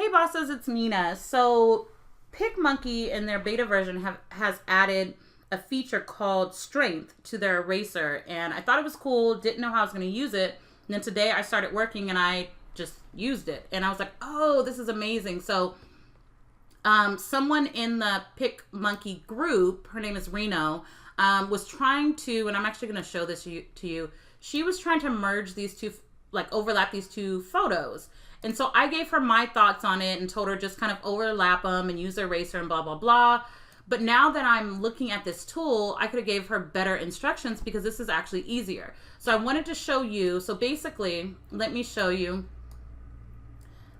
Hey bosses, it's Nina. So Picmonkey in their beta version has added a feature called Strength to their eraser, and I thought it was cool, didn't know how I was going to use it, and then today I started working and I just used it, and I was like, oh, this is amazing. So someone in the Picmonkey group, her name is Reno, was trying to, and I'm actually going to show this to you, she was trying to merge these two, like overlap these two photos. And so I gave her my thoughts on it and told her just kind of overlap them and use the eraser and blah, blah, blah. But now that I'm looking at this tool, I could have gave her better instructions because this is actually easier. So I wanted to show you. So basically, let me show you.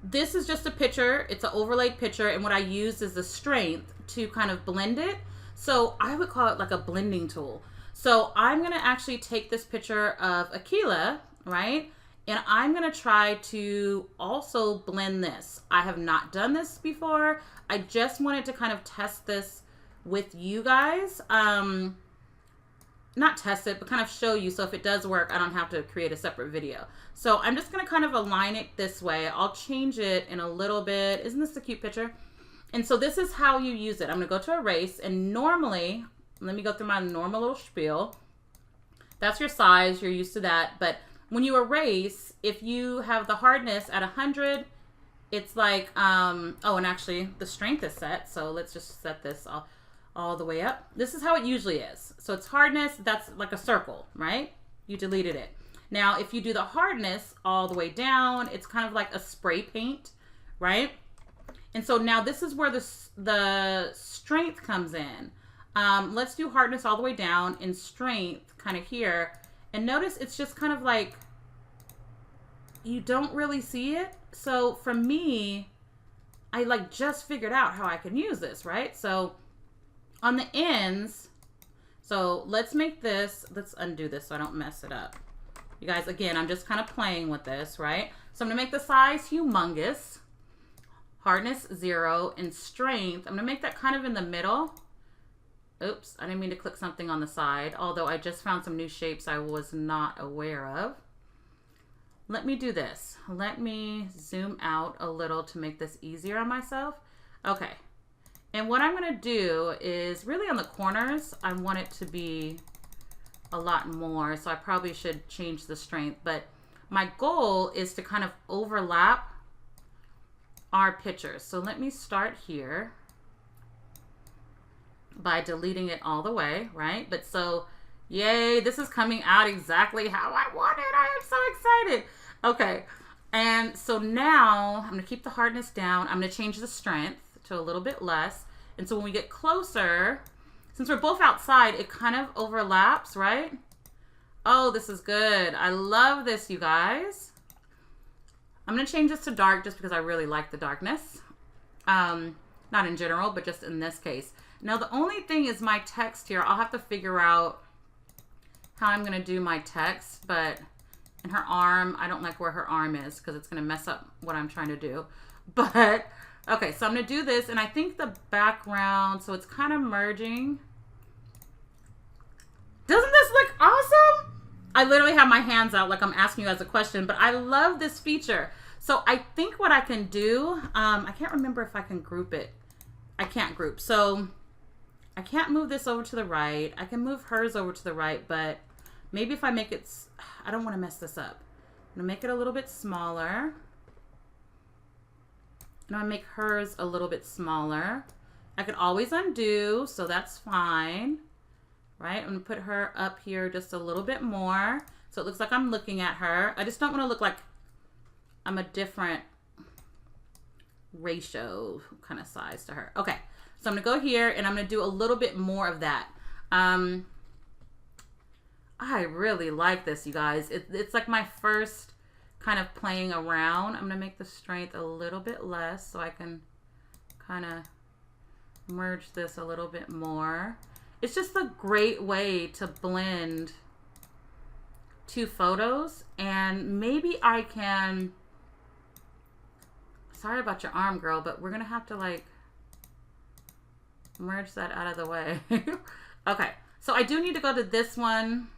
This is just a picture. It's an overlaid picture. And what I used is the strength to kind of blend it. So I would call it like a blending tool. So I'm going to actually take this picture of Aquila, right? And I'm going to try to also blend this. I have not done this before. I just wanted to kind of test this with you guys. Not test it, but kind of show you. So if it does work, I don't have to create a separate video. So I'm just going to kind of align it this way. I'll change it in a little bit. Isn't this a cute picture? And so this is how you use it. I'm going to go to erase. And normally, let me go through my normal little spiel. That's your size. You're used to that. But when you erase, if you have the hardness at 100, it's like, oh, and actually the strength is set. So let's just set this all the way up. This is how it usually is. So it's hardness, that's like a circle, right? You deleted it. Now, if you do the hardness all the way down, it's kind of like a spray paint, right? And so now this is where the strength comes in. Let's do hardness all the way down and strength kind of here. And notice it's just kind of like, you don't really see it. So for me, I like just figured out how I can use this, right? So on the ends, so let's make this, let's undo this so I don't mess it up. You guys, again, I'm just kind of playing with this, right? So I'm gonna make the size humongous, hardness 0, and strength, I'm gonna make that kind of in the middle. Oops, I didn't mean to click something on the side, although I just found some new shapes I was not aware of. Let me do this. Let me zoom out a little to make this easier on myself. Okay, and what I'm gonna do is really on the corners, I want it to be a lot more, so I probably should change the strength, but my goal is to kind of overlap our pictures. So let me start here by deleting it all the way, right? But so, yay, this is coming out exactly how I want it. I am so excited. Okay, and so now I'm gonna keep the hardness down. I'm gonna change the strength to a little bit less. And so when we get closer, since we're both outside, it kind of overlaps, right? Oh, this is good. I love this, you guys. I'm gonna change this to dark just because I really like the darkness. Not in general, but just in this case. Now, the only thing is my text here. I'll have to figure out how I'm going to do my text, but in her arm, I don't like where her arm is because it's going to mess up what I'm trying to do. But, okay, so I'm going to do this, and I think the background, so it's kind of merging. Doesn't this look awesome? I literally have my hands out like I'm asking you guys a question, but I love this feature. So I think what I can do, I can't remember if I can group it. I can't group. So I can't move this over to the right. I can move hers over to the right, but maybe if I make it, I don't want to mess this up. I'm going to make it a little bit smaller. And I'm going to make hers a little bit smaller. I could always undo, so that's fine. Right? I'm going to put her up here just a little bit more. So it looks like I'm looking at her. I just don't want to look like I'm a different ratio kind of size to her. Okay, so I'm gonna go here and I'm gonna do a little bit more of that. I really like this, you guys. It's like my first kind of playing around. I'm gonna make the strength a little bit less so I can kind of merge this a little bit more. It's just a great way to blend two photos, and maybe I can, sorry about your arm, girl, but we're gonna have to like merge that out of the way. Okay, so I do need to go to this one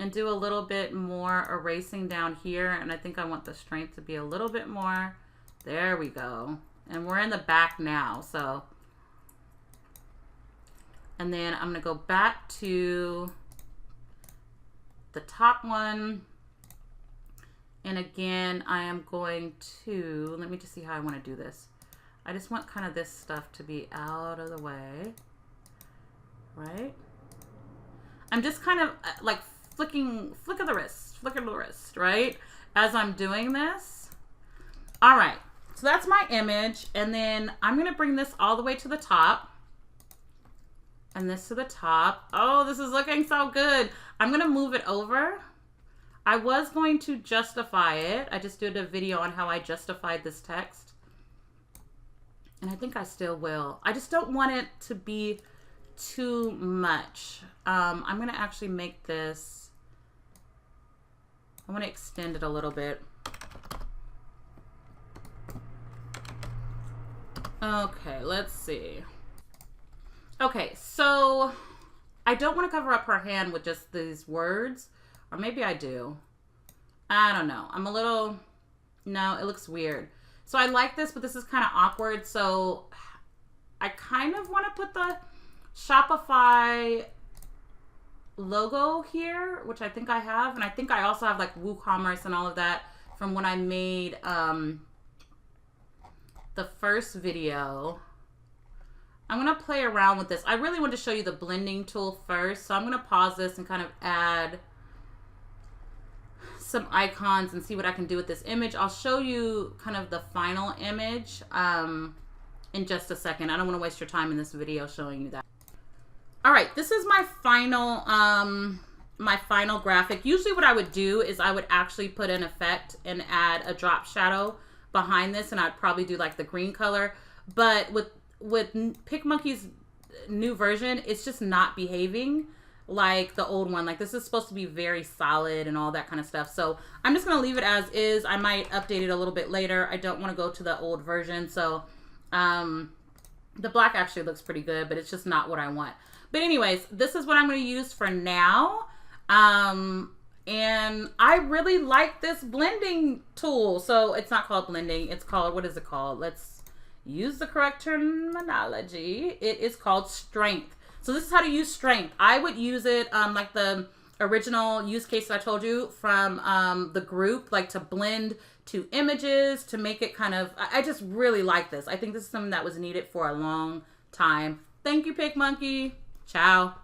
and do a little bit more erasing down here, and I think I want the strength to be a little bit more There we go. And we're in the back now, so. And then I'm gonna go back to the top one. And again, I am going to, let me just see how I wanna do this. I just want kind of this stuff to be out of the way, right? I'm just kind of like flick of the wrist, right? As I'm doing this. All right, so that's my image. And then I'm gonna bring this all the way to the top. And this to the top. Oh, this is looking so good. I'm gonna move it over. I was going to justify it. I just did a video on how I justified this text. And I think I still will. I just don't want it to be too much. I'm gonna actually make this, I wanna extend it a little bit. Okay, let's see. Okay, so I don't want to cover up her hand with just these words, or maybe I do. I don't know. I'm a little, no, it looks weird. So I like this, but this is kind of awkward. So I kind of want to put the Shopify logo here, which I think I have. And I think I also have like WooCommerce and all of that from when I made the first video. I'm going to play around with this. I really want to show you the blending tool first. So I'm going to pause this and kind of add some icons and see what I can do with this image. I'll show you kind of the final image in just a second. I don't want to waste your time in this video showing you that. All right, this is my final graphic. Usually what I would do is I would actually put an effect and add a drop shadow behind this, and I'd probably do like the green color. But with Picmonkey's new version, it's just not behaving like the old one. Like this is supposed to be very solid and all that kind of stuff. So I'm just gonna leave it as is. I might update it a little bit later. I don't want to go to the old version. So the black actually looks pretty good, but it's just not what I want. But anyways, this is what I'm going to use for now. And I really like this blending tool. So it's not called blending. It's called, what is it called? Let's use the correct terminology. It is called strength. So this is how to use strength. I would use it like the original use case that I told you from the group, like to blend to images, to make it kind of, I just really like this. I think this is something that was needed for a long time. Thank you, Picmonkey. Ciao.